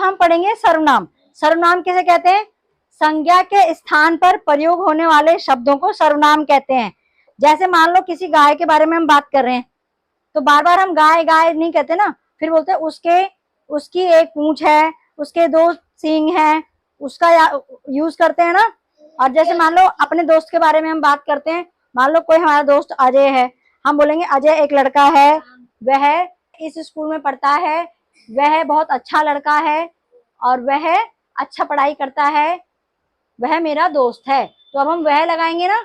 हम पढ़ेंगे सर्वनाम। सर्वनाम किसे कहते हैं? संज्ञा के स्थान पर प्रयोग होने वाले शब्दों को सर्वनाम कहते हैं। जैसे मान लो किसी गाय के बारे में हम बात कर रहे हैं, तो बार बार हम गाय गाय नहीं कहते ना, फिर बोलते हैं उसकी एक पूंछ है, उसके 2 सींग हैं, उसका यूज करते हैं ना। और जैसे मान लो अपने दोस्त के बारे में हम बात करते हैं, मान लो कोई हमारा दोस्त अजय है, हम बोलेंगे अजय एक लड़का है, वह इस स्कूल में पढ़ता है, वह बहुत अच्छा लड़का है और वह अच्छा पढ़ाई करता है, वह मेरा दोस्त है। तो अब हम वह लगाएंगे ना,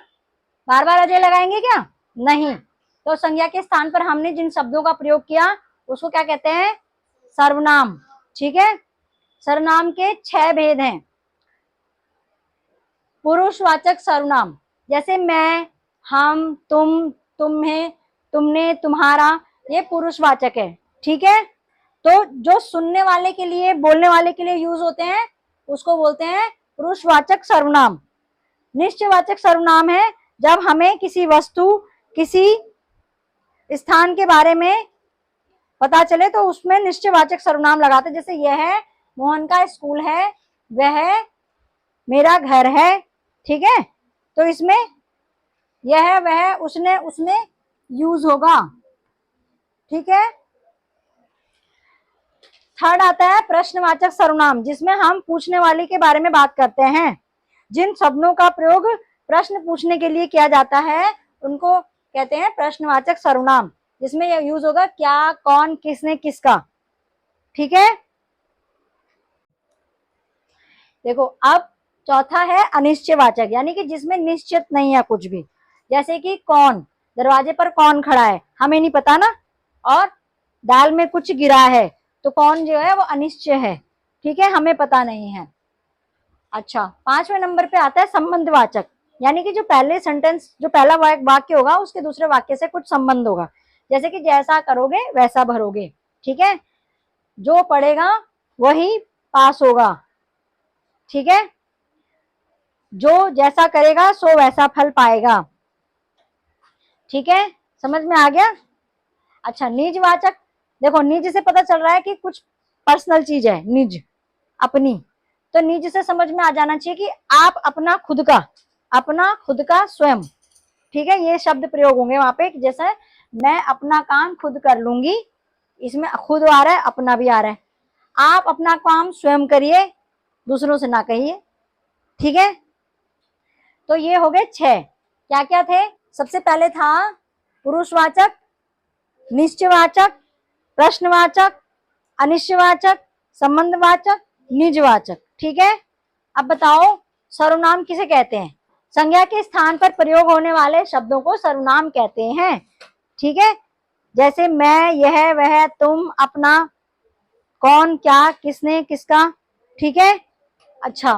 बार बार अजय लगाएंगे क्या? नहीं। तो संज्ञा के स्थान पर हमने जिन शब्दों का प्रयोग किया उसको क्या कहते हैं? सर्वनाम। ठीक है। सर्वनाम के 6 भेद हैं। पुरुषवाचक सर्वनाम, जैसे मैं, हम, तुम, तुम्हें, तुमने, तुम्हारा, ये पुरुषवाचक है। ठीक है। तो जो सुनने वाले के लिए, बोलने वाले के लिए यूज होते हैं उसको बोलते हैं पुरुषवाचक सर्वनाम। निश्चयवाचक सर्वनाम है जब हमें किसी वस्तु, किसी स्थान के बारे में पता चले तो उसमें निश्चयवाचक सर्वनाम लगाते। जैसे यह मोहन का स्कूल है, वह मेरा घर है। ठीक है। तो इसमें यह, वह, उसने, उसमें यूज होगा। ठीक है। थर्ड आता है प्रश्नवाचक सर्वनाम, जिसमें हम पूछने वाले के बारे में बात करते हैं। जिन शब्दों का प्रयोग प्रश्न पूछने के लिए किया जाता है उनको कहते हैं प्रश्नवाचक सर्वनाम, जिसमें यह यूज होगा क्या, कौन, किसने, किसका। ठीक है। देखो अब चौथा है अनिश्चयवाचक, यानी कि जिसमें निश्चित नहीं है कुछ भी। जैसे कि कौन, दरवाजे पर कौन खड़ा है, हमें नहीं पता ना, और दाल में कुछ गिरा है, तो कौन जो है वो अनिश्चय है। ठीक है, हमें पता नहीं है। अच्छा, 5वें नंबर पे आता है संबंधवाचक, यानी कि जो पहले सेंटेंस, जो पहला वाक्य होगा उसके दूसरे वाक्य से कुछ संबंध होगा। जैसे कि जैसा करोगे वैसा भरोगे। ठीक है। जो पढ़ेगा वही पास होगा। ठीक है। जो जैसा करेगा सो वैसा फल पाएगा। ठीक है, समझ में आ गया? अच्छा, निजवाचक, देखो निज से पता चल रहा है कि कुछ पर्सनल चीज है, निज, अपनी। तो निज से समझ में आ जाना चाहिए कि आप अपना खुद का, अपना खुद का स्वयं। ठीक है, ये शब्द प्रयोग होंगे वहां पे। जैसे मैं अपना काम खुद कर लूंगी, इसमें खुद आ रहा है, अपना भी आ रहा है। आप अपना काम स्वयं करिए, दूसरों से ना कहिए। ठीक है। तो ये हो गए 6। क्या क्या थे? सबसे पहले था पुरुषवाचक, निश्चयवाचक, प्रश्नवाचक, अनिश्चयवाचक, संबंधवाचक, निजवाचक। ठीक है। अब बताओ सर्वनाम किसे कहते हैं? संज्ञा के स्थान पर प्रयोग होने वाले शब्दों को सर्वनाम कहते हैं। ठीक है। जैसे मैं, यह, वह, तुम, अपना, कौन, क्या, किसने, किसका। ठीक है। अच्छा,